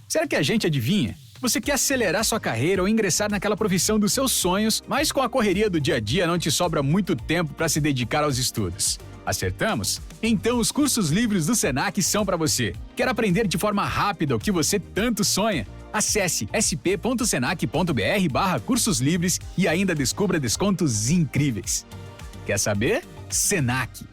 Será que a gente adivinha? Você quer acelerar sua carreira ou ingressar naquela profissão dos seus sonhos, mas com a correria do dia a dia não te sobra muito tempo para se dedicar aos estudos. Acertamos? Então os cursos livres do Senac são para você. Quer aprender de forma rápida o que você tanto sonha? Acesse sp.senac.br/cursos livres e ainda descubra descontos incríveis. Quer saber? Senac.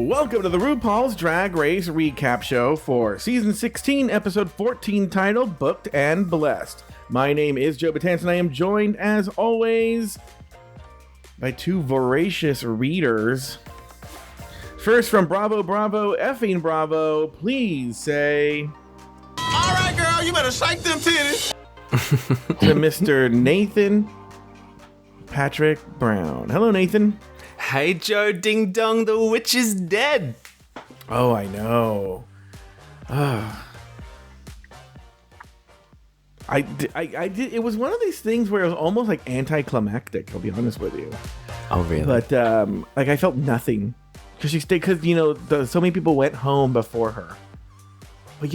Welcome to the RuPaul's Drag Race recap show for season 16, episode 14, titled Booked and Blessed. My name is Joe Batanz, and I am joined, as always, by two voracious readers. First, from Bravo, effing Bravo, please say... All right, girl, you better shake them titties. to Mr. Nathan Patrick Brown. Hello, Nathan. Hey, Joe, ding dong, the witch is dead. Oh, I know. I did. It was one of these things where it was almost like anticlimactic. I'll be honest with you. Oh, really? But I felt nothing because she stayed. Because so many people went home before her. But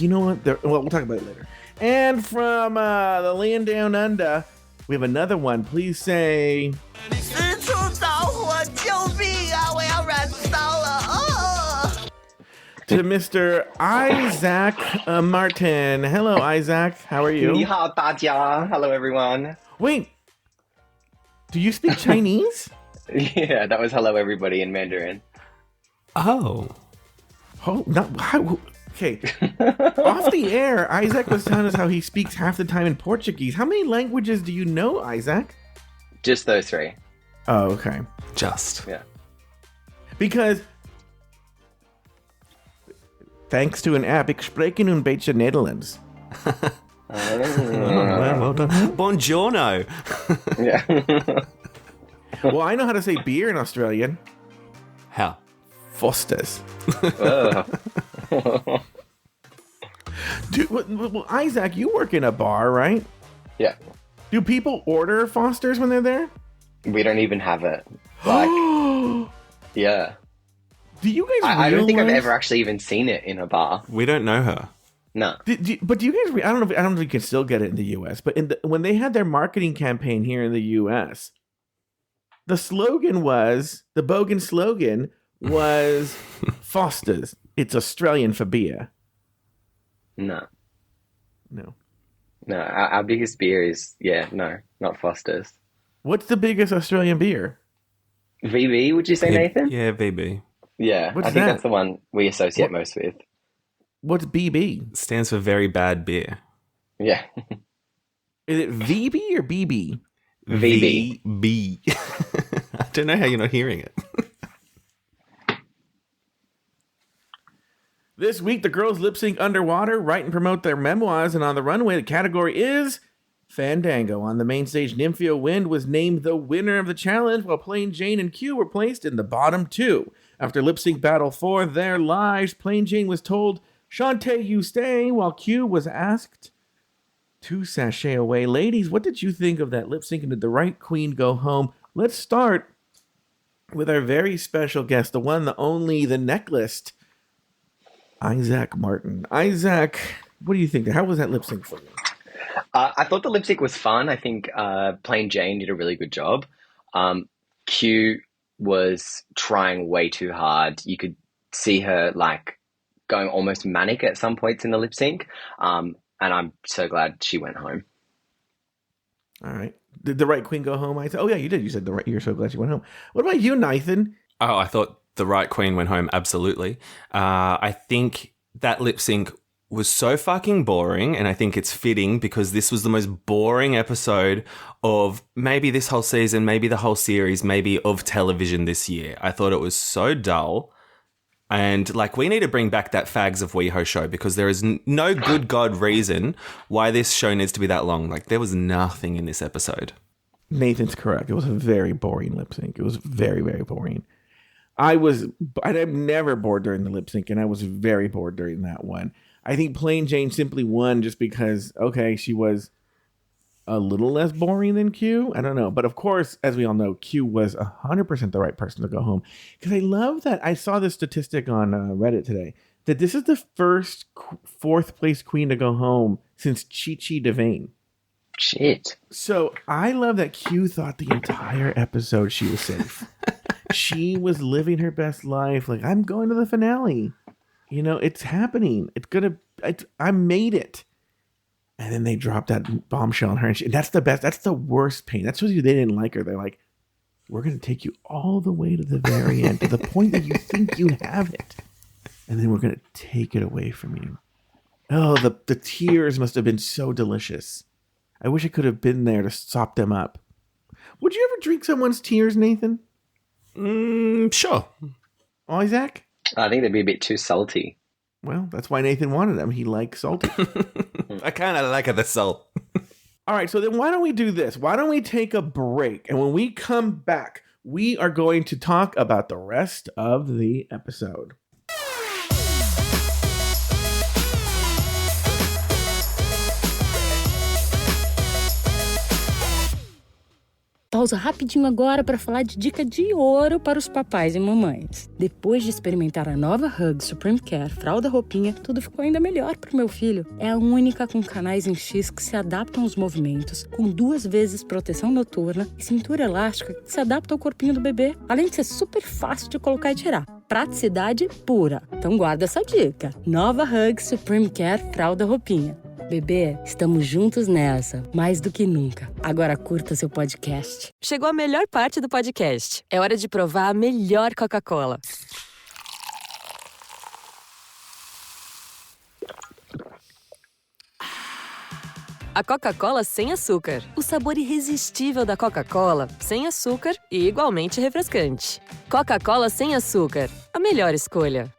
you know what? We'll talk about it later. And from the land down under, we have another one. Please say. To Mr. Isaac Martin. Hello, Isaac. How are you? 你好，大家. Hello, everyone. Wait. Do you speak Chinese? Yeah, that was hello, everybody in Mandarin. Oh. Okay. Off the air, Isaac was telling us how he speaks half the time in Portuguese. How many languages do you know, Isaac? Just those three. Oh, okay. Just. Yeah. Because... Thanks to an app, ik spreek een beetje Nederlands. Well done. Buongiorno. Yeah. Well, I know how to say beer in Australian. How? Foster's. Oh. Well, Isaac, you work in a bar, right? Yeah. Do people order Foster's when they're there? We don't even have it. Like, yeah. Do you guys I don't think I've realize- ever actually even seen it in a bar. We don't know her. No. But do you guys? I don't know if you can still get it in the U.S. But when they had their marketing campaign here in the U.S., the bogan slogan was Foster's. It's Australian for beer. No. No. Our biggest beer is, not Foster's. What's the biggest Australian beer? VB, would you say, Nathan? Yeah, VB. Yeah, What's I think that? that's the one we associate most with. What's BB? Stands for very bad beer. Yeah. Is it VB or BB? VB. VB. I don't know how you're not hearing it. This week, the girls lip sync underwater, write and promote their memoirs, and on the runway, the category is Fandango. On the main stage, Nymphia Wind was named the winner of the challenge, while Plain Jane and Q were placed in the bottom two. After lip sync battle for their lives, Plain Jane was told, "Shantae, you stay," while Q was asked to sashay away. Ladies, what did you think of that lip sync, and did the right queen go home? Let's start with our very special guest, the one, the only, the necklaced, Isaac Martin. Isaac, what do you think? How was that lip sync for you? I thought the lip sync was fun. I think Plain Jane did a really good job. Q was trying way too hard. You could see her like going almost manic at some points in the lip sync. And I'm so glad she went home. All right. Did the right queen go home? I said, oh yeah, you did. You said you're so glad she went home. What about you, Nathan? Oh, I thought the right queen went home. Absolutely. I think that lip sync was so fucking boring, and I think it's fitting because this was the most boring episode of maybe this whole season, maybe the whole series, maybe of television this year. I thought it was so dull. And like, we need to bring back that Fags of WeHo show because there is no good God reason why this show needs to be that long. Like, there was nothing in this episode. Nathan's correct. It was a very boring lip sync. It was very, very boring. I'm never bored during the lip sync, and I was very bored during that one. I think Plain Jane simply won just because, okay, she was a little less boring than Q. I don't know. But of course, as we all know, Q was 100% the right person to go home. Because I love that. I saw this statistic on Reddit today that this is the first fourth place queen to go home since Chi Chi DeVayne. Shit. So I love that Q thought the entire episode she was safe. She was living her best life. Like, I'm going to the finale. You know, it's happening. I made it. And then they dropped that bombshell on her. And that's the best. That's the worst pain. That's what they didn't like her. They're like, we're going to take you all the way to the very end, to the point that you think you have it. And then we're going to take it away from you. Oh, the tears must have been so delicious. I wish I could have been there to sop them up. Would you ever drink someone's tears, Nathan? Sure. Isaac? I think they'd be a bit too salty. Well, that's why Nathan wanted them. He likes salty. I kind of like the salt. All right, so then why don't we do this? Why don't we take a break? And when we come back, we are going to talk about the rest of the episode. Pausa rapidinho agora para falar de dica de ouro para os papais e mamães. Depois de experimentar a nova Hug Supreme Care fralda roupinha, tudo ficou ainda melhor pro meu filho. É a única com canais em X que se adaptam aos movimentos, com 2 vezes proteção noturna e cintura elástica que se adapta ao corpinho do bebê, além de ser super fácil de colocar e tirar. Praticidade pura. Então guarda essa dica. Nova Hug Supreme Care fralda roupinha. Bebê, estamos juntos nessa, mais do que nunca. Agora curta seu podcast. Chegou a melhor parte do podcast. É hora de provar a melhor Coca-Cola. A Coca-Cola sem açúcar. O sabor irresistível da Coca-Cola, sem açúcar e igualmente refrescante. Coca-Cola sem açúcar. A melhor escolha.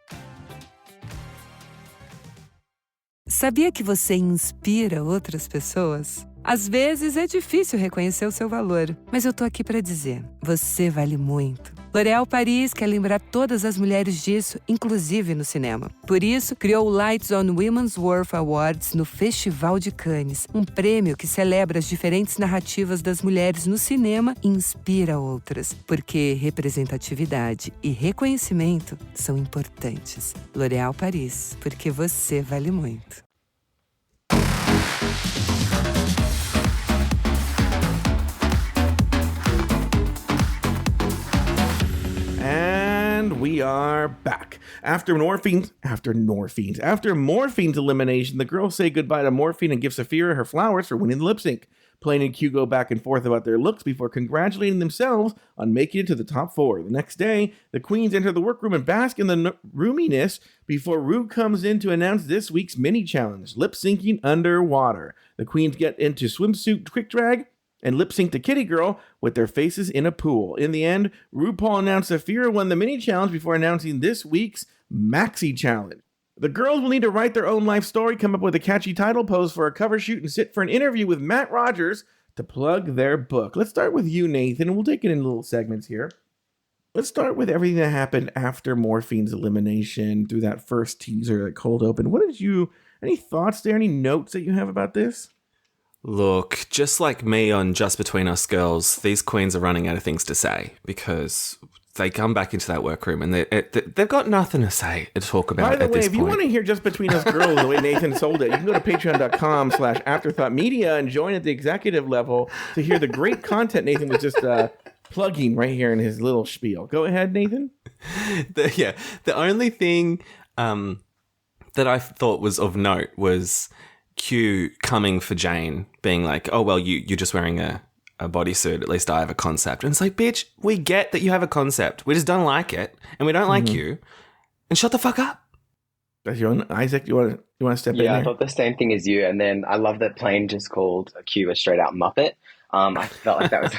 Sabia que você inspira outras pessoas? Às vezes é difícil reconhecer o seu valor, mas eu tô aqui para dizer, você vale muito. L'Oréal Paris quer lembrar todas as mulheres disso, inclusive no cinema. Por isso, criou o Lights on Women's Worth Awards no Festival de Cannes, um prêmio que celebra as diferentes narrativas das mulheres no cinema e inspira outras, porque representatividade e reconhecimento são importantes. L'Oréal Paris, porque você vale muito. And we are back. After Morphine's elimination, the girls say goodbye to Morphine and give Saphira her flowers for winning the lip sync. Plain and Q go back and forth about their looks before congratulating themselves on making it to the top 4. The next day, the queens enter the workroom and bask in the roominess before Ru comes in to announce this week's mini challenge, lip syncing underwater. The queens get into swimsuit quick drag and lip sync to Kitty Girl with their faces in a pool. In the end, RuPaul announced Saphira won the mini challenge before announcing this week's maxi challenge. The girls will need to write their own life story, come up with a catchy title, pose for a cover shoot, and sit for an interview with Matt Rogers to plug their book. Let's start with you, Nathan, and we'll take it in little segments here. Let's start with everything that happened after Morphine's elimination through that first teaser at Cold Open. Any thoughts there? Any notes that you have about this? Look, just like me on Just Between Us Girls, these queens are running out of things to say because they come back into that workroom and they've got nothing to say to talk about at this point. By the way, if you want to hear Just Between Us Girls the way Nathan sold it, you can go to patreon.com/afterthoughtmedia and join at the executive level to hear the great content Nathan was just plugging right here in his little spiel. Go ahead, Nathan. The only thing that I thought was of note was Q coming for Jane, being like, oh, well, you're just wearing a bodysuit. At least I have a concept. And it's like, bitch, we get that you have a concept. We just don't like it. And we don't like you. And shut the fuck up. That's your own. Isaac, you want to step in there? Yeah, I thought the same thing as you. And then I love that Plain just called Q a straight out Muppet. I felt like that was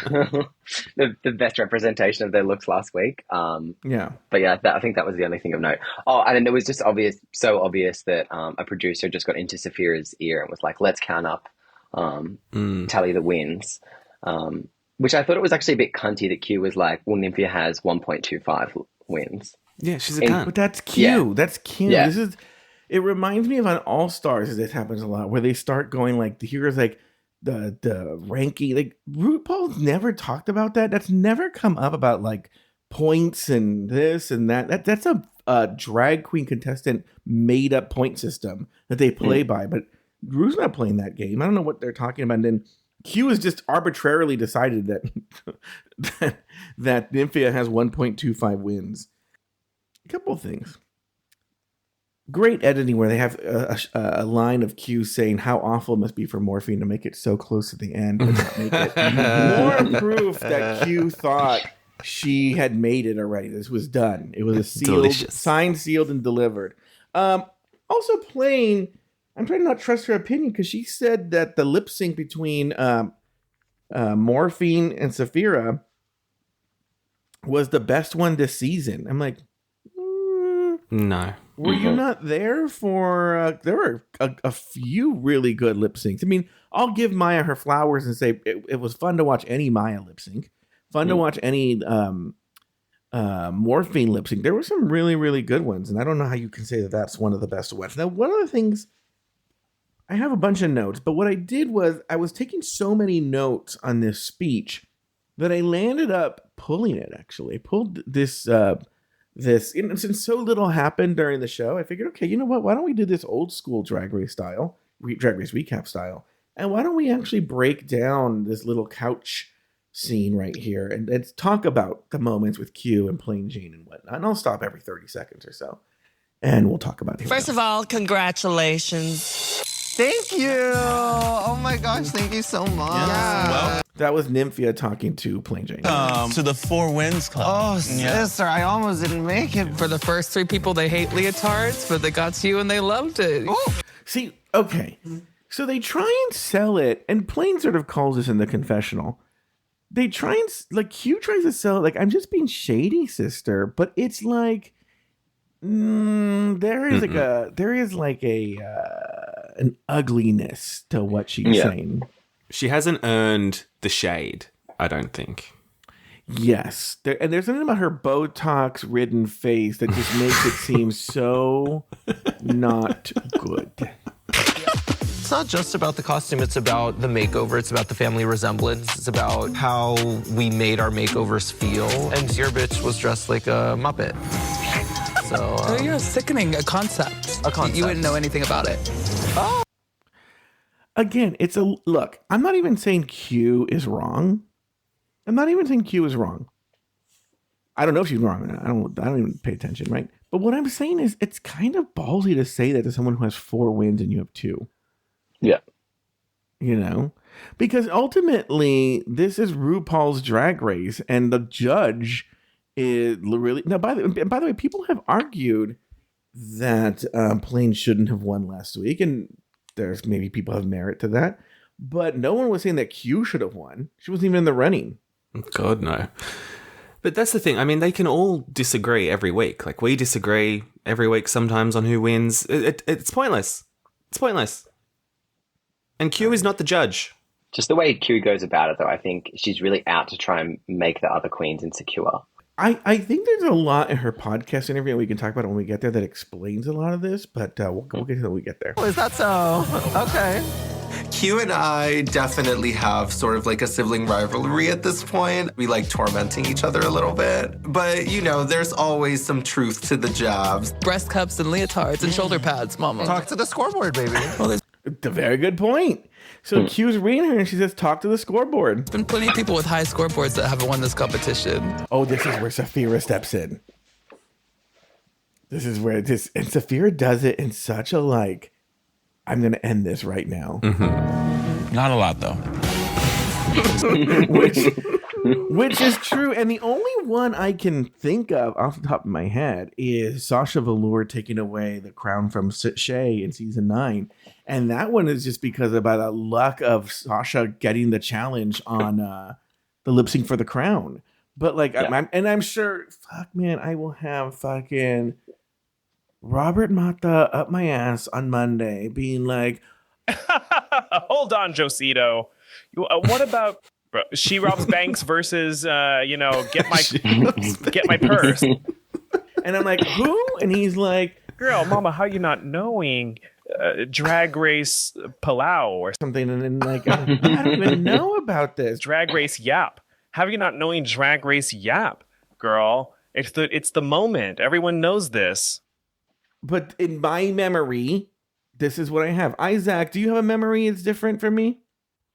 the best representation of their looks last week. Yeah. But yeah, I think that was the only thing of note. Oh, and then it was just so obvious that a producer just got into Saphira's ear and was like, let's count up, tally the wins. Which I thought it was actually a bit cunty that Q was like, well, Nymphia has 1.25 wins. Yeah, she's a And- cunt. But that's cute. Yeah. That's cute. Yeah. It reminds me of on All Stars. This happens a lot where they start going like here's like the ranking. Like RuPaul's never talked about that. That's never come up about like points and this and that. That's a drag queen contestant made up point system that they play by. But Ru's not playing that game. I don't know what they're talking about. And then Q has just arbitrarily decided that Nymphia has 1.25 wins. A couple of things. Great editing where they have a line of Q saying how awful it must be for Morphine to make it so close to the end but not make it. More proof that Q thought she had made it already. This was done. It was a sealed, signed, sealed, and delivered. Also playing, I'm trying to not trust her opinion because she said that the lip sync between Morphine and Saphira was the best one this season. I'm like, No. were you not there for? There were a few really good lip syncs. I mean, I'll give Maya her flowers and say it was fun to watch any Maya lip sync, fun to watch any Morphine lip sync. There were some really, really good ones, and I don't know how you can say that that's one of the best ones. Now, one of the things, I have a bunch of notes, but what I did was I was taking so many notes on this speech that I landed up pulling it. Actually, I pulled this. Since so little happened during the show, I figured, okay, you know what? Why don't we do this old school Drag Race style, Drag Race recap style, and why don't we actually break down this little couch scene right here and let's talk about the moments with Q and Plain Jane and whatnot. And I'll stop every 30 seconds or so, and we'll talk about it. First of all, congratulations. Thank you. Oh my gosh, thank you so much. Yeah. That was Nymphia talking to Plain Jane. To the 4 Wins Club. Oh, sister, I almost didn't make it. For the first 3 people, they hate leotards, but they got to you and they loved it. See, okay. So they try and sell it, and Plain sort of calls this in the confessional. They try and, like, Q tries to sell it like, I'm just being shady, sister, but it's like, there is an ugliness to what she's saying. She hasn't earned the shade, I don't think. Yes. And there's something about her Botox-ridden face that just makes it seem so not good. It's not just about the costume, it's about the makeover, it's about the family resemblance, it's about how we made our makeovers feel. And your bitch was dressed like a Muppet. So, Oh, you're sickening a concept. A concept. You wouldn't know anything about it. Again, look, I'm not even saying Q is wrong. I don't know if she's wrong or not. I don't even pay attention, right? But what I'm saying is it's kind of ballsy to say that to someone who has 4 wins and you have 2. Yeah. You know? Because ultimately, this is RuPaul's Drag Race, and the judge is really... Now, by the way, people have argued that Plain shouldn't have won last week, and there's maybe people have merit to that, but no one was saying that Q should have won. She wasn't even in the running. God, no. But that's the thing. I mean, they can all disagree every week. Like, we disagree every week sometimes on who wins. It's pointless. It's pointless. And Q is not the judge. Just the way Q goes about it, though, I think she's really out to try and make the other queens insecure. I think there's a lot in her podcast interview, and we can talk about it when we get there, that explains a lot of this, but we'll get to it when we get there. Oh, is that so? Okay. Q and I definitely have sort of like a sibling rivalry at this point. We like tormenting each other a little bit. But, you know, there's always some truth to the jobs. Breast cups and leotards and shoulder pads, mama. Talk to the scoreboard, baby. It's a very good point. So Q's reading her, and she says, talk to the scoreboard. There's been plenty of people with high scoreboards that haven't won this competition. Oh, this is where Saphira steps in. This is where and Saphira does it in such a, like, I'm going to end this right now. Mm-hmm. Not a lot, though. Which is true. And the only one I can think of off the top of my head is Sasha Velour taking away the crown from Shay in season 9. And that one is just because of by the luck of Sasha getting the challenge on the lip sync for the crown. But like, I'm sure, fuck man, I will have fucking Robert Mata up my ass on Monday being like, hold on, Josito. What about She Robs Banks versus, get my purse? And I'm like, who? And he's like, girl, mama, how you not knowing Drag Race Palau or something? And then like, I don't even know about this. Drag Race Yap. How you not knowing Drag Race Yap, girl? It's the moment. Everyone knows this. But in my memory, this is what I have. Isaac, do you have a memory that's different from me?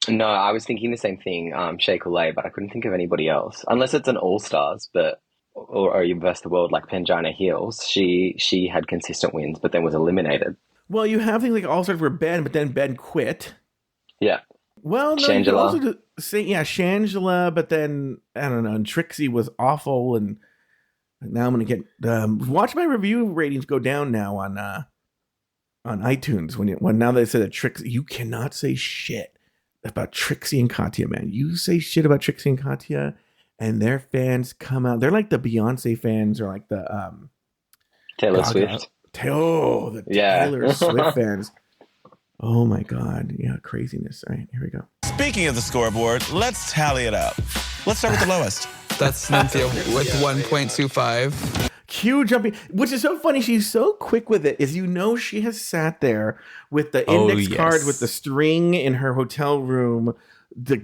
No, I was thinking the same thing, Shea Coulee, but I couldn't think of anybody else. Unless it's an All-Stars, or you versus the world like Pangina Heels. She had consistent wins, but then was eliminated. Well, you have things like All-Stars where Ben, but then Ben quit. Yeah. Well, no, you could also say, Shangela, but then, I don't know, and Trixie was awful, and now I'm going to get, watch my review ratings go down now on iTunes, when now they said that Trixie, you cannot say shit about Trixie and Katya, man. You say shit about Trixie and Katya, and their fans come out. They're like the Beyonce fans, or like the Taylor Swift. Taylor Swift fans. Oh my God. Yeah, craziness. All right, here we go. Speaking of the scoreboard, let's tally it up. Let's start with the lowest. That's Nymphia with 1.25. Q jumping, which is so funny. She's so quick with it. Is she has sat there with the index card with the string in her hotel room,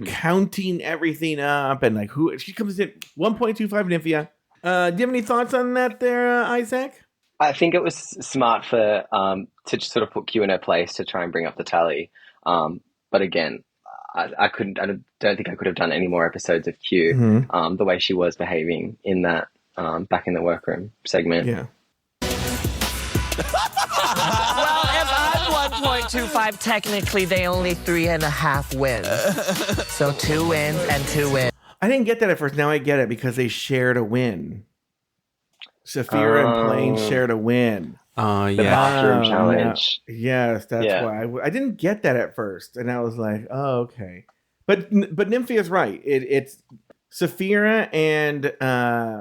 counting everything up, and like she comes in 1.25 Nymphia. Do you have any thoughts on that there, Isaac? I think it was smart for to just sort of put Q in her place to try and bring up the tally. But again, I don't think I could have done any more episodes of Q. The way she was behaving in that back in the workroom segment. Yeah. Well, if I'm 1.25, technically they only 3.5 wins. So 2 wins and 2 wins. I didn't get that at first. Now I get it because they shared a win. Saphira and Plain shared a win. The bathroom challenge. Yes, that's why. I didn't get that at first. And I was like, oh, okay. But Nymphia's right. It's Saphira and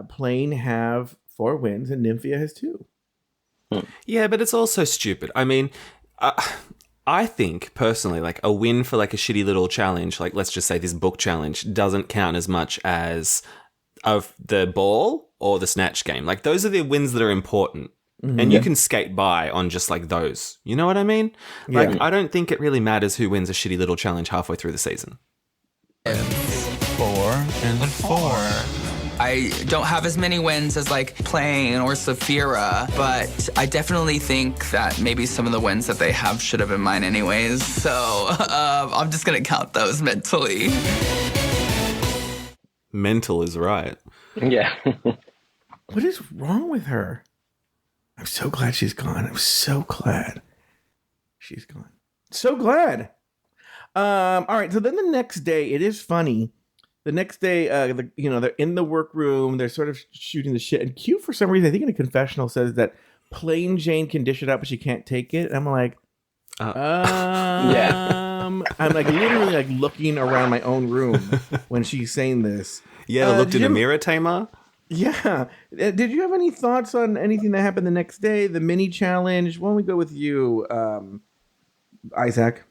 Plain have 4 wins and Nymphia has 2. Yeah, but it's also stupid. I mean, I think personally, like a win for like a shitty little challenge, like let's just say this book challenge, doesn't count as much as of the ball or the snatch game. Like those are the wins that are important. And you can skate by on just like those. You know what I mean? Like I don't think it really matters who wins a shitty little challenge halfway through the season. 4 and 4. I don't have as many wins as like Plain or Saphira, but I definitely think that maybe some of the wins that they have should have been mine anyways. So I'm just going to count those mentally. Mental is right. Yeah. What is wrong with her? I'm so glad she's gone. I'm so glad she's gone. So glad. All right. So then the next day, it is funny. The next day, they're in the workroom. They're sort of shooting the shit. And Q, for some reason, I think in a confessional, says that Plain Jane can dish it up, but she can't take it. And I'm like, I'm like literally like looking around my own room when she's saying this. Yeah, looked in the mirror, Tamar. Yeah. Did you have any thoughts on anything that happened the next day? The mini challenge? Why don't we go with you, Isaac?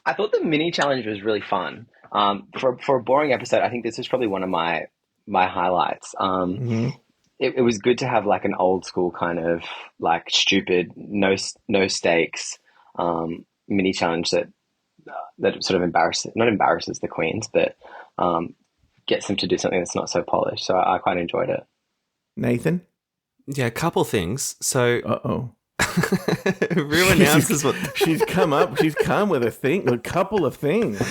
I thought the mini challenge was really fun. For a boring episode, I think this is probably one of my highlights. It was good to have like an old school kind of like stupid, no stakes mini challenge that sort of not embarrasses the queens, but gets them to do something that's not so polished. So I quite enjoyed it. Nathan? Yeah, a couple things. So Rue announces she's come with a couple of things.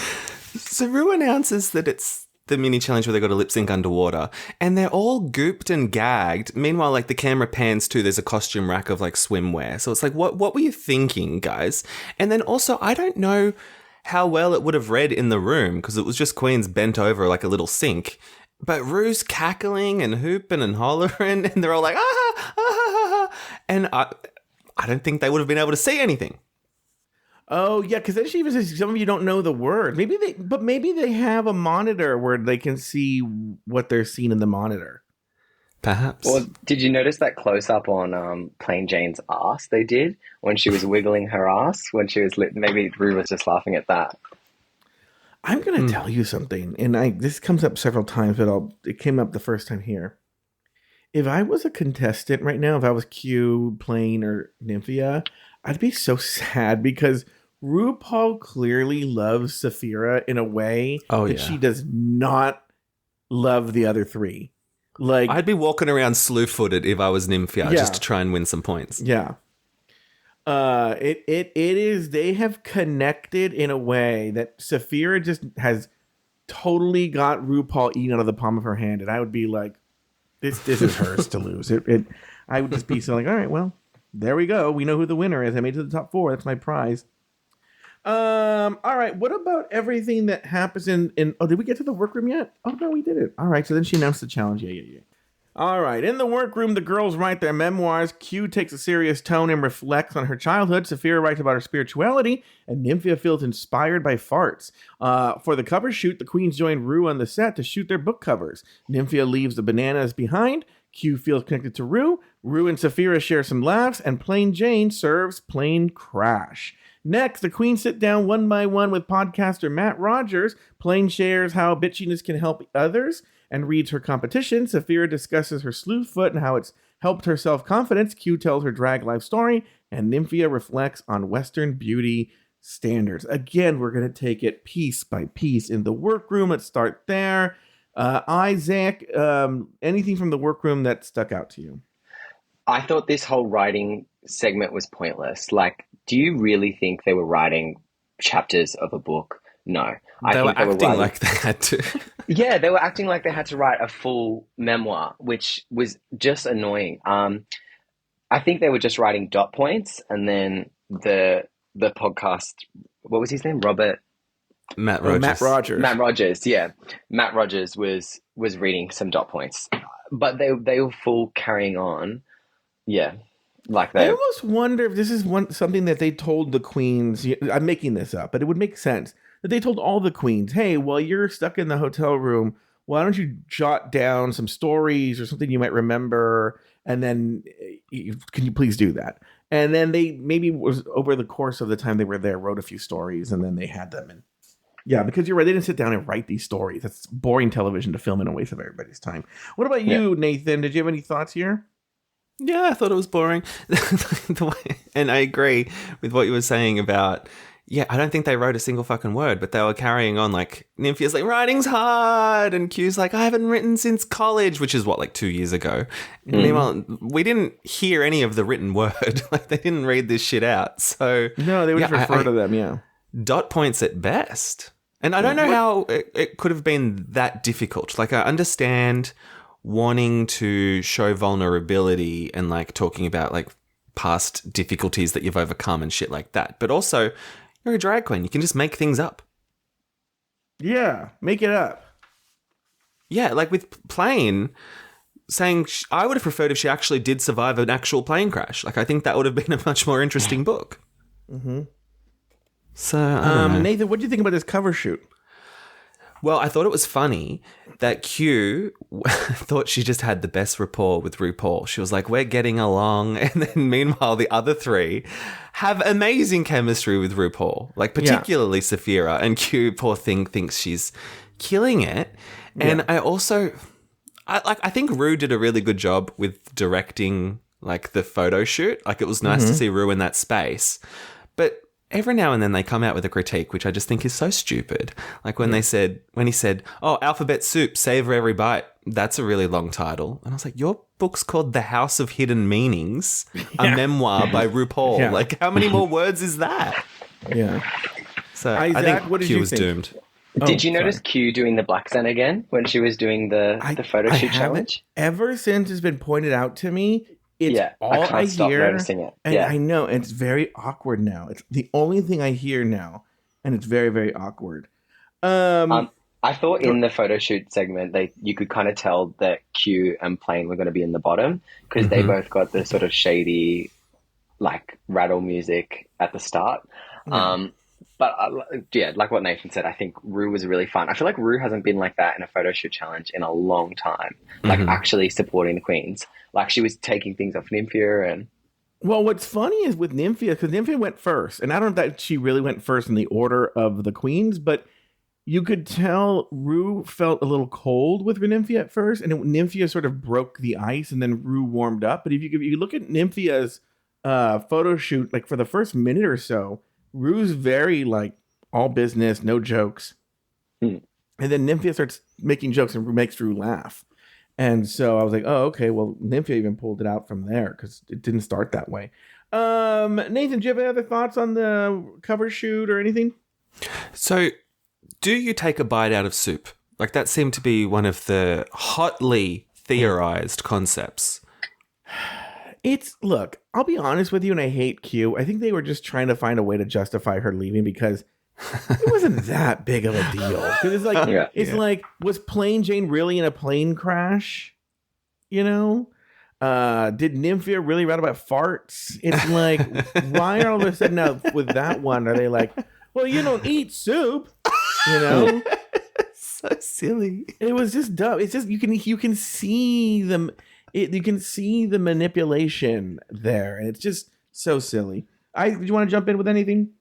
So Rue announces that it's the mini challenge where they got to lip sync underwater, and they're all gooped and gagged. Meanwhile, like the camera pans to, there's a costume rack of like swimwear. So it's like, what were you thinking, guys? And then also, I don't know how well it would have read in the room because it was just queens bent over like a little sink. But Rue's cackling and hooping and hollering, and they're all like, and I don't think they would have been able to see anything. Oh, yeah, because then she even says, some of you don't know the word. Maybe they have a monitor where they can see what they're seeing in the monitor. Perhaps. Well, did you notice that close-up on Plain Jane's ass they did when she was wiggling her ass when she was lit? Maybe Rue was just laughing at that. I'm going to tell you something, and this comes up several times, but it came up the first time here. if I was a contestant right now, if I was Q, Plain, or Nymphia, I'd be so sad because RuPaul clearly loves Saphira in a way that she does not love the other three. Like, I'd be walking around slew-footed if I was Nymphia just to try and win some points. Yeah. It is, they have connected in a way that Saphira just has totally got RuPaul eaten out of the palm of her hand, and I would be like, this is hers to lose. I would just be so like, all right, well, there we go. We know who the winner is. I made it to the top 4. That's my prize. All right. What about everything that happens in oh, did we get to the workroom yet? Oh no, we did it. All right. So then she announced the challenge. Yeah. All right. In the workroom, the girls write their memoirs. Q takes a serious tone and reflects on her childhood. Saphira writes about her spirituality, and Nymphia feels inspired by farts. For the cover shoot, the queens join Ru on the set to shoot their book covers. Nymphia leaves the bananas behind. Q feels connected to Ru. Ru and Saphira share some laughs, and Plain Jane serves Plain Crash. Next, the queens sit down one by one with podcaster Matt Rogers. Plain shares how bitchiness can help others and reads her competition. Saphira discusses her slew foot and how it's helped her self-confidence. Q tells her drag life story, and Nymphia reflects on Western beauty standards. Again, we're going to take it piece by piece in the workroom. Let's start there. Isaac, anything from the workroom that stuck out to you? I thought this whole writing segment was pointless. Like, do you really think they were writing chapters of a book? No. They were acting like they had to. Yeah, they were acting like they had to write a full memoir, which was just annoying. I think they were just writing dot points, and then the podcast, what was his name? Matt Rogers. Matt Rogers, yeah. Matt Rogers was reading some dot points. But they were full carrying on. Yeah. Like that. I almost wonder if this is something that they told the queens. I'm making this up, but it would make sense that they told all the queens, hey, while you're stuck in the hotel room, why don't you jot down some stories or something you might remember, and then can you please do that? And then they maybe was over the course of the time they were there, wrote a few stories, and then they had them. And yeah, because you're right, they didn't sit down and write these stories. That's boring television to film in a waste of everybody's time. What about you, Nathan? Did you have any thoughts here? Yeah, I thought it was boring. And I agree with what you were saying about, I don't think they wrote a single fucking word, but they were carrying on like, Nymphia's like, writing's hard, and Q's like, I haven't written since college, which is like 2 years ago. And meanwhile, we didn't hear any of the written word. Like, they didn't read this shit out. So no, they would just refer to them, dot points at best. And I don't know how it could have been that difficult. Like, I understand wanting to show vulnerability and like talking about like past difficulties that you've overcome and shit like that. But also, you're a drag queen. You can just make things up. Yeah, make it up. Yeah, like with Plain saying, I would have preferred if she actually did survive an actual plane crash. Like, I think that would have been a much more interesting book. Mm-hmm. So, Nathan, what do you think about this cover shoot? Well, I thought it was funny that Q thought she just had the best rapport with RuPaul. She was like, we're getting along. And then meanwhile, the other three have amazing chemistry with RuPaul, like particularly Saphira. And Q, poor thing, thinks she's killing it. And I also, I think Ru did a really good job with directing like the photo shoot. Like, it was nice to see Ru in that space. But every now and then they come out with a critique, which I just think is so stupid. Like when he said, oh, Alphabet Soup, savor every bite. That's a really long title. And I was like, your book's called The House of Hidden Meanings, a memoir by RuPaul. Yeah. Like, how many more words is that? Yeah. So Isaac, I think what did Q you was think? doomed. Did you notice Q doing the black scent again when she was doing the photo shoot challenge? Ever since it's been pointed out to me, it's all I can't stop hear, noticing it. And I know, and it's very awkward now. It's the only thing I hear now, and it's very, very awkward. I thought in the photo shoot segment, you could kind of tell that Q and Plain were going to be in the bottom because they both got the sort of shady, like rattle music at the start. But like what Nathan said, I think Ru was really fun. I feel like Ru hasn't been like that in a photo shoot challenge in a long time. Like actually supporting the queens. Like, she was taking things off Nymphia and... Well, what's funny is with Nymphia, because Nymphia went first, and I don't know that she really went first in the order of the queens, but you could tell Rue felt a little cold with Nymphia at first, and Nymphia sort of broke the ice, and then Rue warmed up. But if you look at Nymphia's photo shoot, like for the first minute or so, Rue's very like all business, no jokes. And then Nymphia starts making jokes and makes Rue laugh. And so I was like, oh, okay, well, Nymphia even pulled it out from there because it didn't start that way. Nathan, do you have any other thoughts on the cover shoot or anything? So, do you take a bite out of soup? Like, that seemed to be one of the hotly theorized concepts. Look, I'll be honest with you, and I hate Q. I think they were just trying to find a way to justify her leaving because it wasn't that big of a deal. Because it's like, was Plain Jane really in a plane crash? You know? Did Nymphia really write about farts? It's like, why all of a sudden now with that one are they like, well, you don't eat soup, you know? So silly. It was just dumb. It's just you can see them. You can see the manipulation there, and it's just so silly. Do you want to jump in with anything?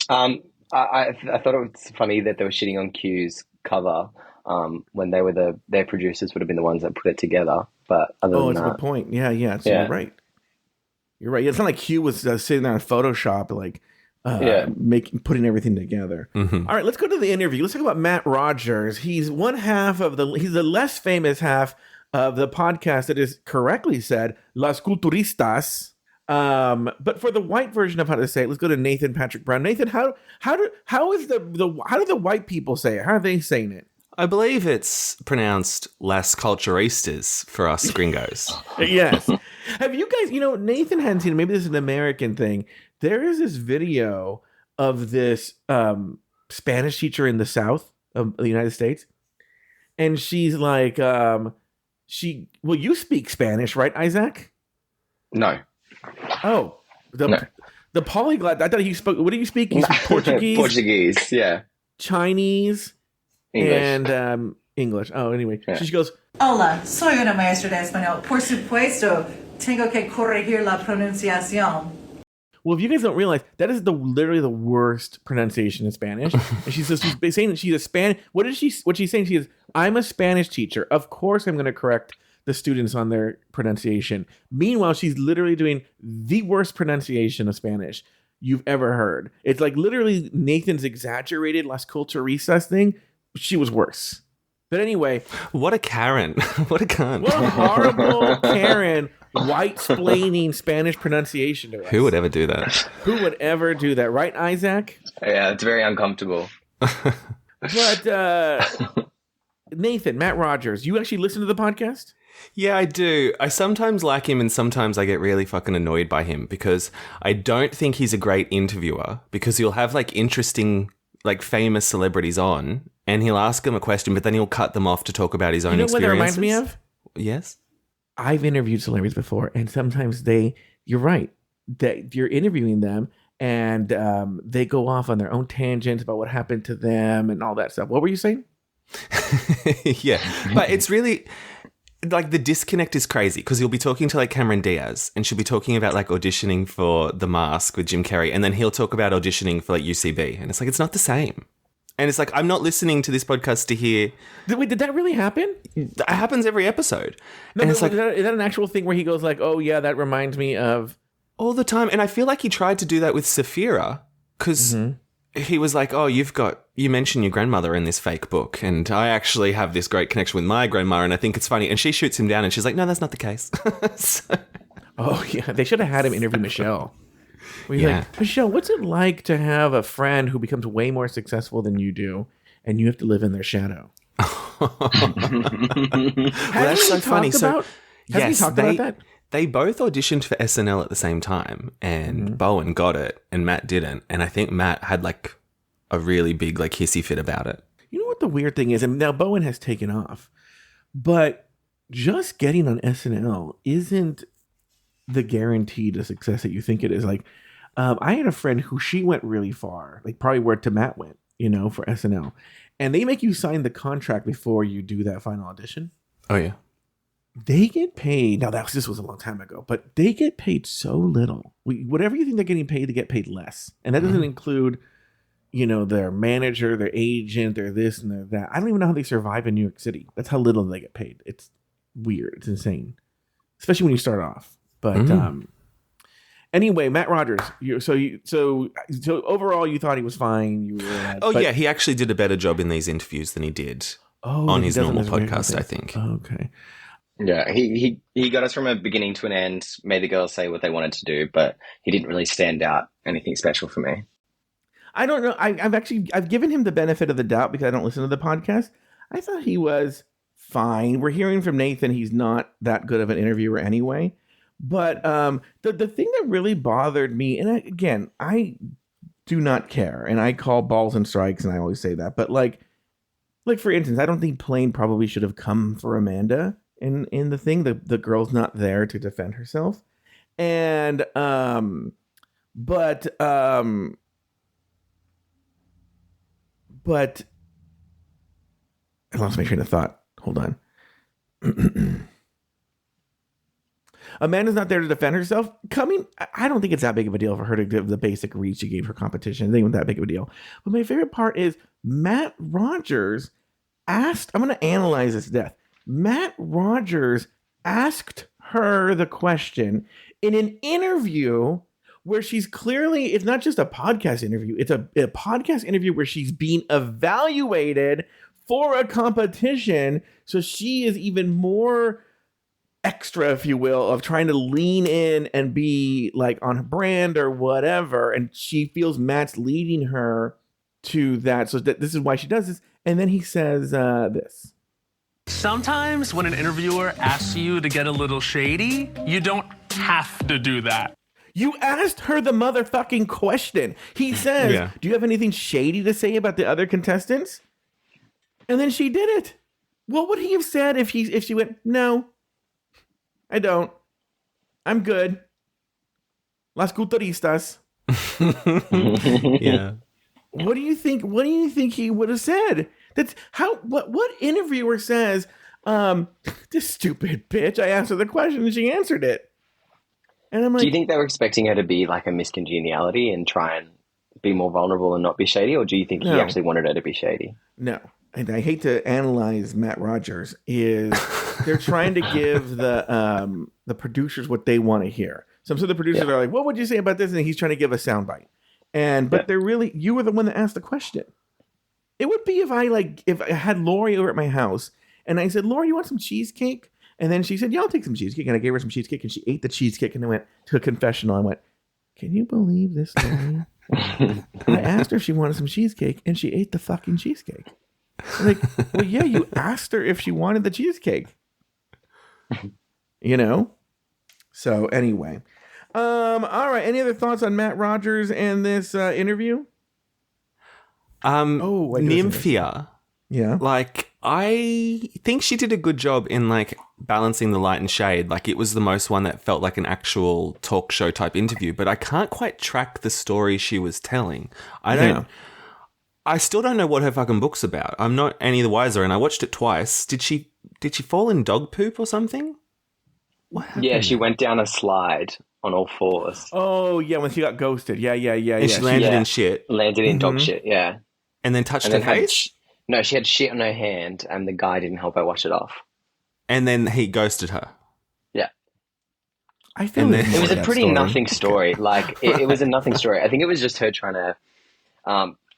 I thought it was funny that they were shitting on Q's cover when they were their producers would have been the ones that put it together. But it's a good point. Yeah. So you're right. You're right. It's not like Q was sitting there in Photoshop, like putting everything together. Mm-hmm. All right, let's go to the interview. Let's talk about Matt Rogers. He's he's the less famous half of the podcast that is correctly said Las Culturistas. But for the white version of how to say it, let's go to Nathan Patrick Brown. Nathan, how do the white people say it? How are they saying it? I believe it's pronounced Las Culturistas for us gringos. Yes. Have you guys, Nathan hadn't seen it. Maybe this is an American thing. There is this video of this Spanish teacher in the South of the United States. And she's like, you speak Spanish, right, Isaac? No. Oh, the polyglot. I thought he spoke. What do you speak? You speak Portuguese? Portuguese, yeah. Chinese. English. And English. Oh, anyway. Yeah. So she goes, Hola, soy una maestra de español. Por supuesto, tengo que corregir la pronunciación. Well, if you guys don't realize, that is literally the worst pronunciation in Spanish. And she's saying that she's a Spanish. What she's saying? She is, I'm a Spanish teacher. Of course I'm going to correct the students on their pronunciation. Meanwhile, she's literally doing the worst pronunciation of Spanish you've ever heard. It's like literally Nathan's exaggerated Las Culturistas thing. She was worse. But anyway. What a Karen. What a cunt. What a horrible Karen white-splaining Spanish pronunciation to us. Who would ever do that? Who would ever do that? Right, Isaac? Yeah, it's very uncomfortable. But Nathan, Matt Rogers, you actually listen to the podcast? Yeah, I do. I sometimes like him and sometimes I get really fucking annoyed by him because I don't think he's a great interviewer because he'll have like interesting, like famous celebrities on and he'll ask them a question, but then he'll cut them off to talk about his own experiences. You know what that reminds me of? Yes? I've interviewed celebrities before and sometimes you're right, that you're interviewing them and they go off on their own tangents about what happened to them and all that stuff. What were you saying? Yeah, but it's really... like the disconnect is crazy because you'll be talking to like Cameron Diaz and she'll be talking about like auditioning for The Mask with Jim Carrey and then he'll talk about auditioning for like UCB and it's like it's not the same. And it's like I'm not listening to this podcast to hear. Wait, did that really happen? It happens every episode. No, and it's like is that an actual thing where he goes like, oh yeah, that reminds me of all the time? And I feel like he tried to do that with Saphira because he was like, oh, you mentioned your grandmother in this fake book and I actually have this great connection with my grandma and I think it's funny. And she shoots him down and she's like, no, that's not the case. Oh, yeah. They should have had him interview Michelle. Where he's like, Michelle, what's it like to have a friend who becomes way more successful than you do and you have to live in their shadow? Well, that's so funny. So, yes, about that? They both auditioned for SNL at the same time and Bowen got it and Matt didn't. And I think Matt had like a really big like hissy fit about it. You know what the weird thing is? And now Bowen has taken off, but just getting on SNL isn't the guarantee to success that you think it is. Like, I had a friend who she went really far, like probably where Matt went, for SNL. And they make you sign the contract before you do that final audition. Oh, yeah. They get paid. Now, this was a long time ago, but they get paid so little. Whatever you think they're getting paid, they get paid less. And that doesn't include their manager, their agent, their this and their that. I don't even know how they survive in New York City. That's how little they get paid. It's weird. It's insane, especially when you start off. But anyway, Matt Rogers. So overall, you thought he was fine. Yeah, he actually did a better job in these interviews than he did on his normal podcast, I think. Okay. Yeah, he got us from a beginning to an end, made the girls say what they wanted to do, but he didn't really stand out anything special for me. I don't know. I've given him the benefit of the doubt because I don't listen to the podcast. I thought he was fine. We're hearing from Nathan he's not that good of an interviewer anyway. But the thing that really bothered me, and again, I do not care, and I call balls and strikes, and I always say that. But like for instance, I don't think Plain probably should have come for Amanda in the thing. The girl's not there to defend herself, and but I lost my train of thought. Hold on. Amanda's not there to defend herself. I don't think it's that big of a deal for her to give the basic read she gave her competition. I think it wasn't that big of a deal. But my favorite part is Matt Rogers asked, I'm going to analyze this to death. Matt Rogers asked her the question in an interview where she's clearly, it's not just a podcast interview, it's a podcast interview where she's being evaluated for a competition. So she is even more extra, if you will, of trying to lean in and be like on brand or whatever. And she feels Matt's leading her to that. So this is why she does this. And then he says this. Sometimes when an interviewer asks you to get a little shady, you don't have to do that. You asked her the motherfucking question. He says, do you have anything shady to say about the other contestants? And then she did it. What would he have said if she went, no, I don't. I'm good. Las culturistas. Yeah. What do you think he would have said? That's how what interviewer says, this stupid bitch, I asked her the question and she answered it. And I'm like, do you think they were expecting her to be like a Miss Congeniality and try and be more vulnerable and not be shady? Or do you think he actually wanted her to be shady? No. And I hate to analyze Matt Rogers, is they're trying to give the producers what they want to hear. Some of the producers are like, what would you say about this? And he's trying to give a soundbite. But they're really, you were the one that asked the question. It would be if I had Lori over at my house and I said, Lori, you want some cheesecake? And then she said, yeah, I'll take some cheesecake. And I gave her some cheesecake and she ate the cheesecake and I went to a confessional. I went, can you believe this, Lori? I asked her if she wanted some cheesecake and she ate the fucking cheesecake. Like, well, yeah, you asked her if she wanted the cheesecake. So anyway. All right. Any other thoughts on Matt Rogers and this interview? Nymphia. Yeah. Like, I think she did a good job in like balancing the light and shade. Like, it was the most one that felt like an actual talk show type interview, but I can't quite track the story she was telling. I still don't know what her fucking book's about. I'm not any the wiser, and I watched it twice. Did she fall in dog poop or something? What happened? Yeah, she went down a slide on all fours. Oh, yeah, when she got ghosted. Yeah. And she landed in shit. Landed in dog shit, yeah. And then touched her face? No, she had shit on her hand, and the guy didn't help her wash it off. And then he ghosted her. Yeah. I feel it was a pretty nothing story. Like, it was a nothing story. I think it was just her trying to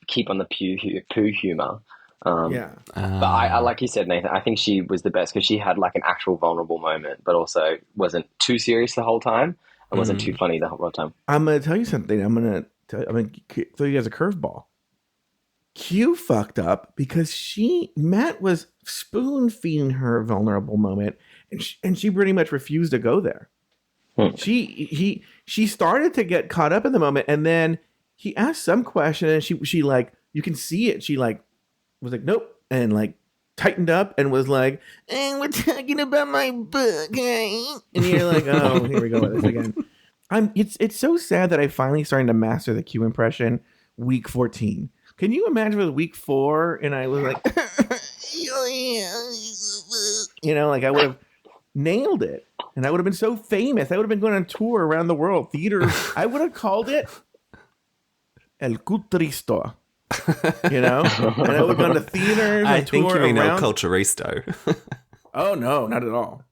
keep on the poo humor. But I like you said, Nathan, I think she was the best because she had like an actual vulnerable moment, but also wasn't too serious the whole time and wasn't too funny the whole time. I'm going to tell you something. I'm going to throw you guys a curveball. Q fucked up because Matt was spoon feeding her a vulnerable moment, and she pretty much refused to go there. She started to get caught up in the moment, and then he asked some question, and she like, you can see it. She like was like, nope, and like tightened up and was like, we're talking about my book, and you're like, oh, here we go with this again. It's so sad that I finally starting to master the Q impression week 14. Can you imagine with week 4 and I was like, like I would have nailed it and I would have been so famous. I would have been going on tour around the world, theaters. I would have called it El Cutristo. You know? And I would go to theaters. I think you mean El around. Culturisto. Oh, no, not at all.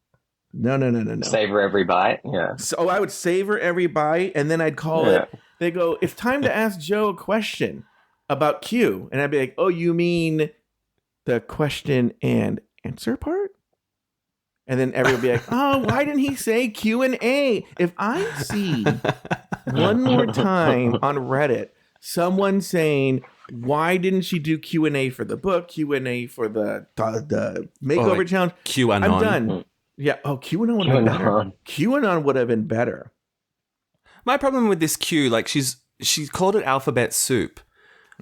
No. Savor every bite. Yeah. So I would savor every bite, and then I'd call it. They go, it's time to ask Joe a question about Q. And I'd be like, oh, you mean the question and answer part? And then everyone would be like, oh, why didn't he say Q&A? If I see one more time on Reddit someone saying, why didn't she do Q&A for the book, Q&A for the makeover challenge? QAnon. I'm done. Yeah. Oh, QAnon would have been better. QAnon would have been better. My problem with this Q, like she called it alphabet soup.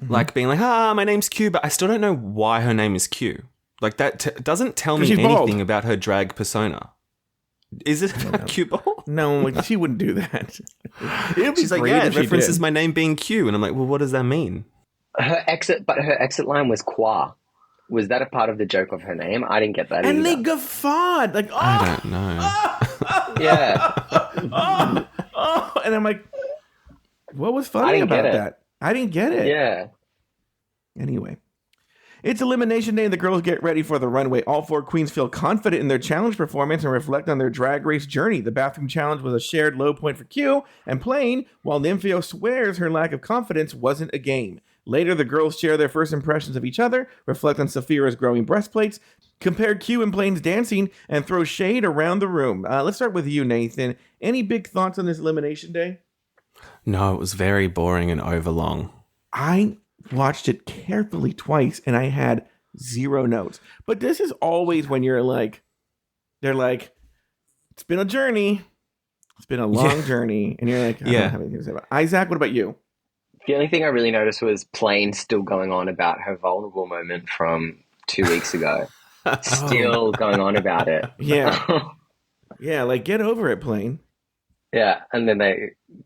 Like being like, my name's Q, but I still don't know why her name is Q. Like that doesn't tell me anything bald. about her drag persona. Is it about Q ball? No, she wouldn't do that. She's like, yeah, it references my name being Q. And I'm like, well, what does that mean? Her exit line was qua. Was that a part of the joke of her name? I didn't get that either. And they guffawed. Like, oh, I don't know. Yeah. And I'm like, what was funny about that? I didn't get it. Yeah. Anyway. It's elimination day and the girls get ready for the runway. All 4 queens feel confident in their challenge performance and reflect on their drag race journey. The bathroom challenge was a shared low point for Q and Plain, while Nymphio swears her lack of confidence wasn't a game. Later, the girls share their first impressions of each other, reflect on Saphira's growing breastplates, compare Q and Plain's dancing, and throw shade around the room. Let's start with you, Nathan. Any big thoughts on this elimination day? No, it was very boring and overlong. I watched it carefully twice and I had 0 notes. But this is always when you're like, they're like, it's been a journey. It's been a long journey. And you're like, I don't have anything to say about it. Isaac, what about you? The only thing I really noticed was Plain still going on about her vulnerable moment from 2 weeks ago. Still going on about it. Yeah. Yeah, like get over it, Plain. Yeah, and then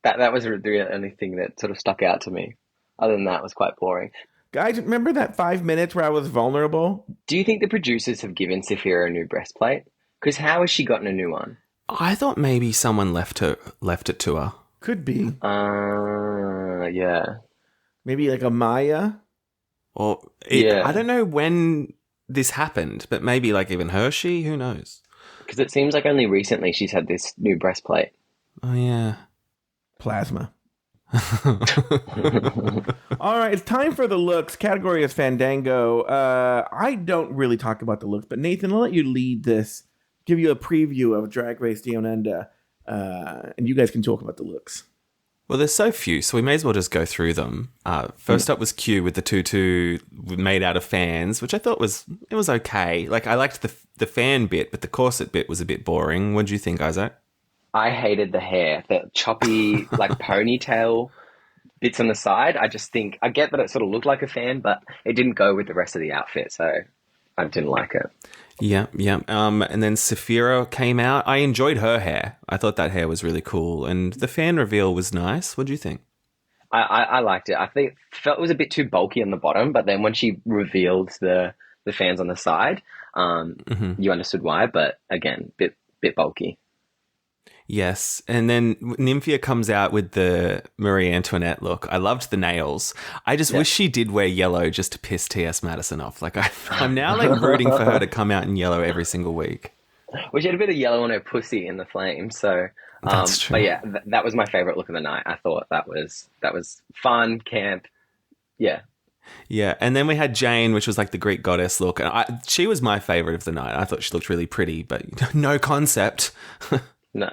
that was the only thing that sort of stuck out to me. Other than that, it was quite boring. Guys, remember that 5 minutes where I was vulnerable? Do you think the producers have given Saphira a new breastplate? Because how has she gotten a new one? I thought maybe someone left it to her. Could be. Yeah. Maybe like a Maya? Or I don't know when this happened, but maybe like even Hershey, who knows? Because it seems like only recently she's had this new breastplate. Oh, yeah. Plasma. All right, it's time for the looks. Category is Fandango. I don't really talk about the looks, but Nathan, I'll let you lead this. Give you a preview of Drag Race Down Under, and you guys can talk about the looks. Well, there's so few, so we may as well just go through them. First up was Q with the tutu made out of fans, which I thought was okay. Like I liked the fan bit, but the corset bit was a bit boring. What do you think, Isaac? I hated the hair, the choppy like ponytail bits on the side. I just think I get that it sort of looked like a fan, but it didn't go with the rest of the outfit, so I didn't like it. Yeah. And then Saphira came out. I enjoyed her hair. I thought that hair was really cool, and the fan reveal was nice. What do you think? I liked it. I think felt it was a bit too bulky on the bottom, but then when she revealed the fans on the side, you understood why. But again, bit bulky. Yes, and then Nymphia comes out with the Marie Antoinette look. I loved the nails. I just wish she did wear yellow just to piss T.S. Madison off. Like I'm now like rooting for her to come out in yellow every single week. Well, she had a bit of yellow on her pussy in the flames, so that's true. But yeah, that was my favorite look of the night. I thought that was fun, camp. Yeah. Yeah, and then we had Jane, which was like the Greek goddess look. And she was my favorite of the night. I thought she looked really pretty, but no concept. No.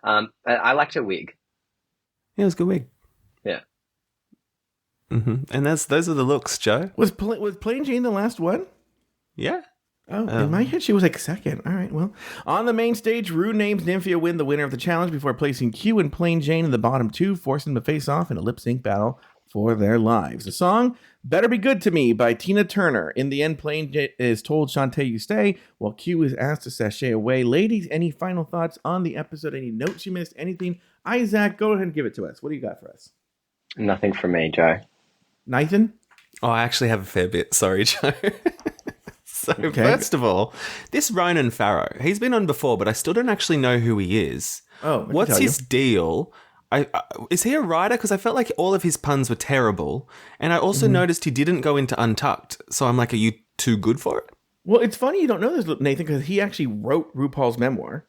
I liked her wig. Yeah, it was a good wig. Yeah. And those are the looks, Joe. Was Plain Jane the last one? Yeah. Oh, in my head she was like second. All right, well. On the main stage, Rue names Nymphia win the winner of the challenge before placing Q and Plain Jane in the bottom 2, forcing them to face off in a lip-sync battle for their lives. The song, Better Be Good to Me by Tina Turner. In the end, Plain is told, Shantae, you stay, while Q is asked to sashay away. Ladies, any final thoughts on the episode? Any notes you missed? Anything? Isaac, go ahead and give it to us. What do you got for us? Nothing for me, Joe. Nathan? Oh, I actually have a fair bit. Sorry, Joe. First of all, this Ronan Farrow, he's been on before, but I still don't actually know who he is. Oh, what's his deal? Is he a writer? Because I felt like all of his puns were terrible. And I also noticed he didn't go into Untucked. So I'm like, are you too good for it? Well, it's funny you don't know this, Nathan, because he actually wrote RuPaul's memoir.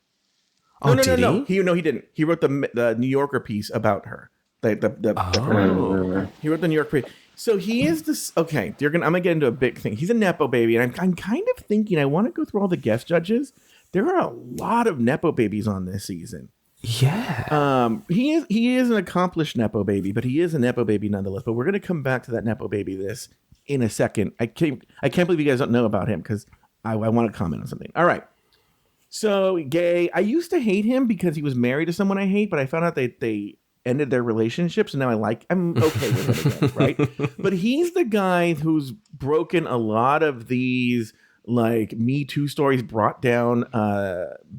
Oh, No, did he? He didn't. He wrote the New Yorker piece about her. He wrote the New York piece. So he is this. Okay, I'm gonna get into a big thing. He's a nepo baby, and I'm kind of thinking I want to go through all the guest judges. There are a lot of nepo babies on this season. Yeah. He is an accomplished nepo baby, but he is a nepo baby nonetheless. But we're gonna come back to that nepo baby in a second. I can't believe you guys don't know about him because I want to comment on something. All right. So gay. I used to hate him because he was married to someone I hate, but I found out they ended their relationship, so now I'm okay with it again, right? But he's the guy who's broken a lot of these like Me Too stories, brought down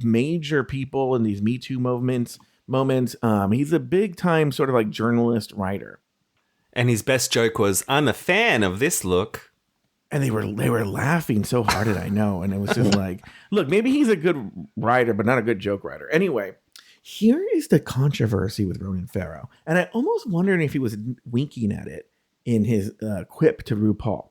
major people in these Me Too moments. He's a big time sort of like journalist writer. And his best joke was, "I'm a fan of this look." And they were laughing so hard at I know. And it was just like, look, maybe he's a good writer, but not a good joke writer. Anyway, here is the controversy with Ronan Farrow. And I almost wondered if he was winking at it in his quip to RuPaul.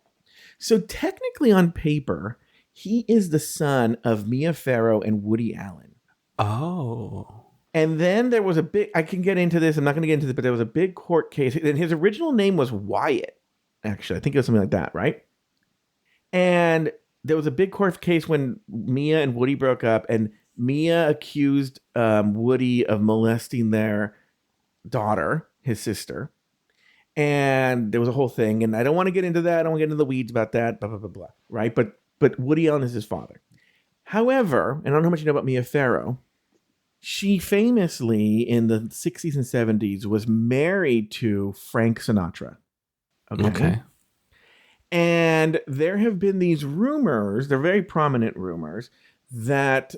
So technically on paper, he is the son of Mia Farrow and Woody Allen. Oh. And then there was I can get into this. I'm not going to get into this, but there was a big court case. And his original name was Wyatt, actually. I think it was something like that, right? And there was a big court case when Mia and Woody broke up, and Mia accused Woody of molesting their daughter, his sister. And there was a whole thing, and I don't want to get into that. I don't want to get into the weeds about that, blah, blah, blah, blah, right? But Woody Allen is his father. However, and I don't know how much you know about Mia Farrow, she famously, in the 60s and 70s, was married to Frank Sinatra. Okay. And there have been these rumors, they're very prominent rumors, that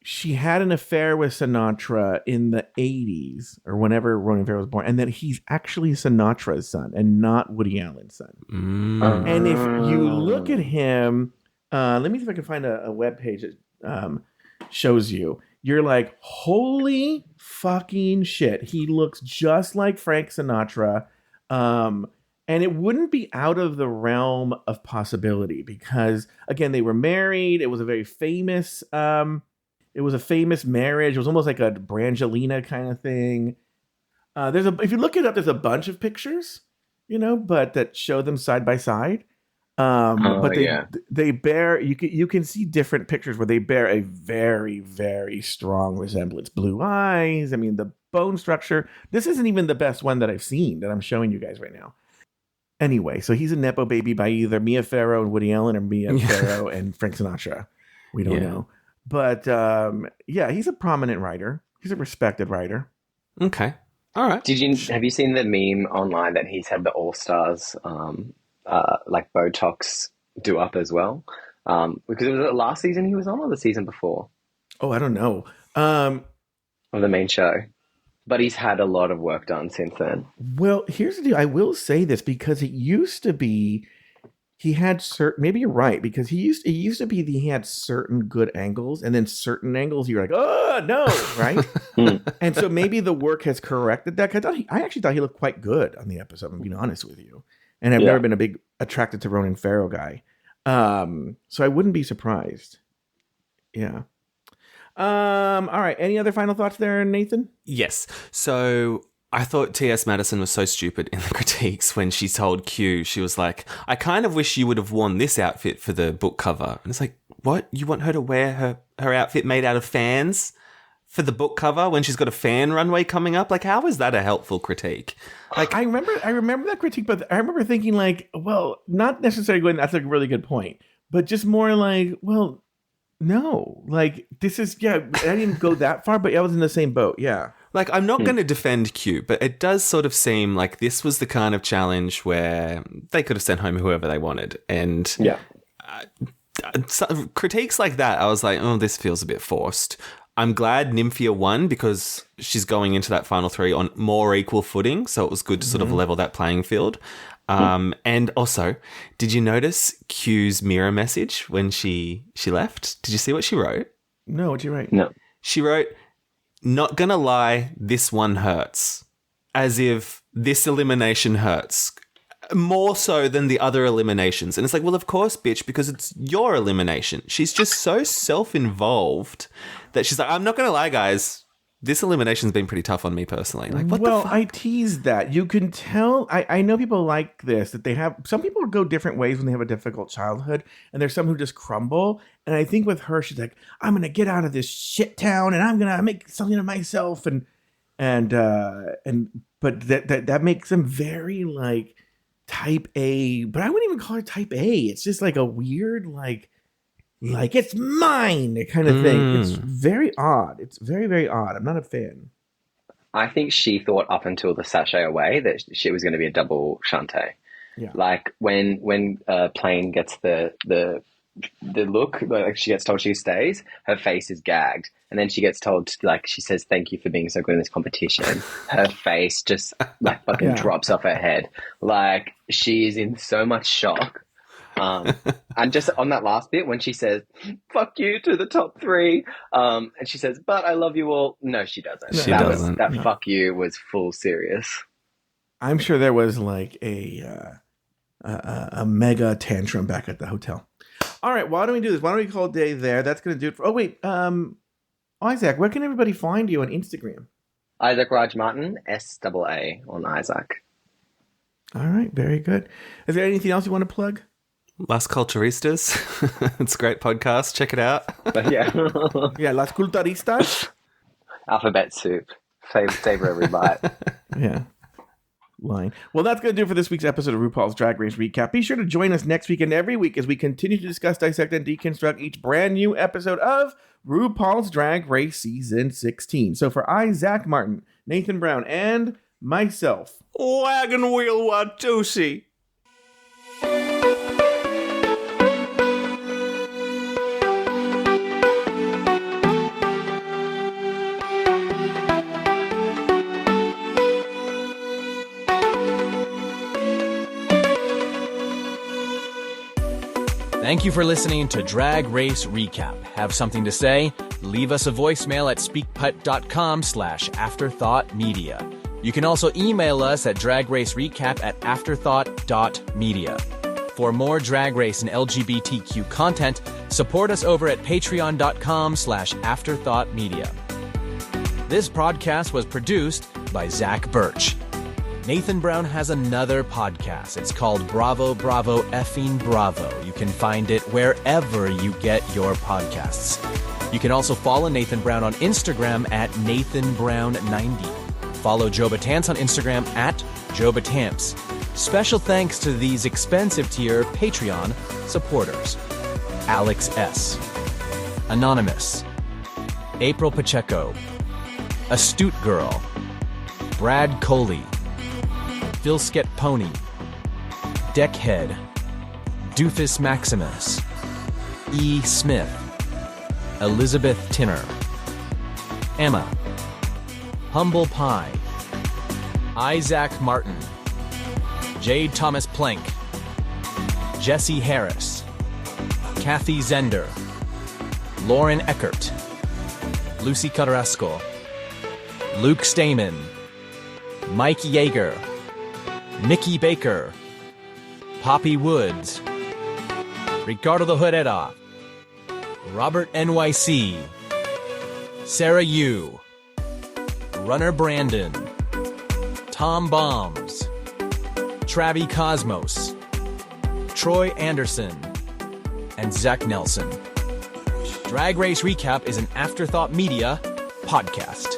she had an affair with Sinatra in the 80s or whenever Ronan Farrow was born, and that he's actually Sinatra's son and not Woody Allen's son. And if you look at him, let me see if I can find a webpage that shows you. You're like, holy fucking shit. He looks just like Frank Sinatra. And it wouldn't be out of the realm of possibility because, again, they were married. It was a very famous, marriage. It was almost like a Brangelina kind of thing. If you look it up, there's a bunch of pictures, but that show them side by side. They bear, you can see different pictures where they bear a very, very strong resemblance. Blue eyes. I mean, the bone structure. This isn't even the best one that I've seen that I'm showing you guys right now. Anyway, so he's a nepo baby by either Mia Farrow and Woody Allen or Mia Farrow and Frank Sinatra. We don't know. But he's a prominent writer. He's a respected writer. Okay. All right. Have you seen the meme online that he's had the All-Stars like Botox do up as well? Because it was the last season he was on or the season before? Oh, I don't know. Of the main show. But he's had a lot of work done since then. Well, here's the deal. I will say this because it used to be he had certain. Maybe you're right because it used to be that he had certain good angles, and then certain angles you're like, oh no, right? And so maybe the work has corrected that. I actually thought he looked quite good on the episode. I'm being honest with you, and I've never been a big attracted to Ronan Farrow guy, so I wouldn't be surprised. Yeah. All right. Any other final thoughts there, Nathan? Yes. So I thought T.S. Madison was so stupid in the critiques when she told Q, she was like, I kind of wish you would have worn this outfit for the book cover. And it's like, what? You want her to wear her outfit made out of fans for the book cover when she's got a fan runway coming up? Like, how is that a helpful critique? Like, I remember that critique, but I remember thinking like, well, not necessarily going, that's a really good point, but just more like, well, no, like this is, I didn't go that far, but I was in the same boat. Yeah. Like, I'm not going to defend Q, but it does sort of seem like this was the kind of challenge where they could have sent home whoever they wanted. And critiques like that, I was like, oh, this feels a bit forced. I'm glad Nymphia won because she's going into that final three on more equal footing. So it was good to sort of level that playing field. And also, did you notice Q's mirror message when she left? Did you see what she wrote? No, what'd you write? No. She wrote, not gonna lie, this one hurts. As if this elimination hurts. More so than the other eliminations. And it's like, well, of course, bitch, because it's your elimination. She's just so self-involved that she's like, I'm not gonna lie, guys. This elimination's been pretty tough on me personally. Like, what the fuck? I teased that. You can tell. I know people like this, that they have. Some people go different ways when they have a difficult childhood, and there's some who just crumble. And I think with her, she's like, I'm gonna get out of this shit town, and I'm gonna make something of myself, but that makes them very like type A. But I wouldn't even call her type A. It's just like a weird like it's mine kind of thing. It's very odd. It's very, very odd. I'm not a fan. I think she thought up until the sachet away that she was going to be a double Shantae. Yeah. Like when Plain gets the look, like she gets told she stays, her face is gagged. And then she gets told, like, she says, thank you for being so good in this competition. Her face just like fucking drops off her head. Like, she is in so much shock. And just on that last bit when she says fuck you to the top three, and she says but I love you all, no she doesn't. That fuck you was full serious. I'm sure there was like a mega tantrum back at the hotel. All right, why don't we do this? Why don't we call it a day there? That's gonna do it for Isaac, where can everybody find you on Instagram? Isaac Raj Martin, SAA on Isaac. All right, very good. Is there anything else you want to plug? Las Culturistas. It's a great podcast. Check it out. Yeah, Las Culturistas. Alphabet soup. Savor every bite. Yeah. Line. Well, that's going to do it for this week's episode of RuPaul's Drag Race Recap. Be sure to join us next week and every week as we continue to discuss, dissect, and deconstruct each brand new episode of RuPaul's Drag Race Season 16. So for Isaac Martin, Nathan Brown, and myself, Wagon Wheel Watusi. Thank you for listening to Drag Race Recap. Have something to say? Leave us a voicemail at speakpipe.com/afterthoughtmedia. You can also email us at dragracerecap@afterthought.media. For more Drag Race and LGBTQ content, support us over at patreon.com/afterthoughtmedia. This podcast was produced by Zach Birch. Nathan Brown has another podcast. It's called Bravo, Bravo, Effing Bravo. You can find it wherever you get your podcasts. You can also follow Nathan Brown on Instagram at NathanBrown90. Follow Joe Batance on Instagram at Joe Batance. Special thanks to these expensive tier Patreon supporters. Alex S. Anonymous. April Pacheco. Astute Girl. Brad Coley. Philskett Pony, Deckhead, Doofus Maximus, E. Smith, Elizabeth Tinner, Emma, Humble Pie, Isaac Martin, Jade Thomas Plank, Jesse Harris, Kathy Zender, Lauren Eckert, Lucy Carrasco, Luke Stamen, Mike Yeager, Nikki Baker, Poppy Woods, Ricardo the Hood Edoff, Robert NYC, Sarah Yu, Runner Brandon, Tom Bombs, Travi Cosmos, Troy Anderson, and Zach Nelson. Drag Race Recap is an Afterthought Media podcast.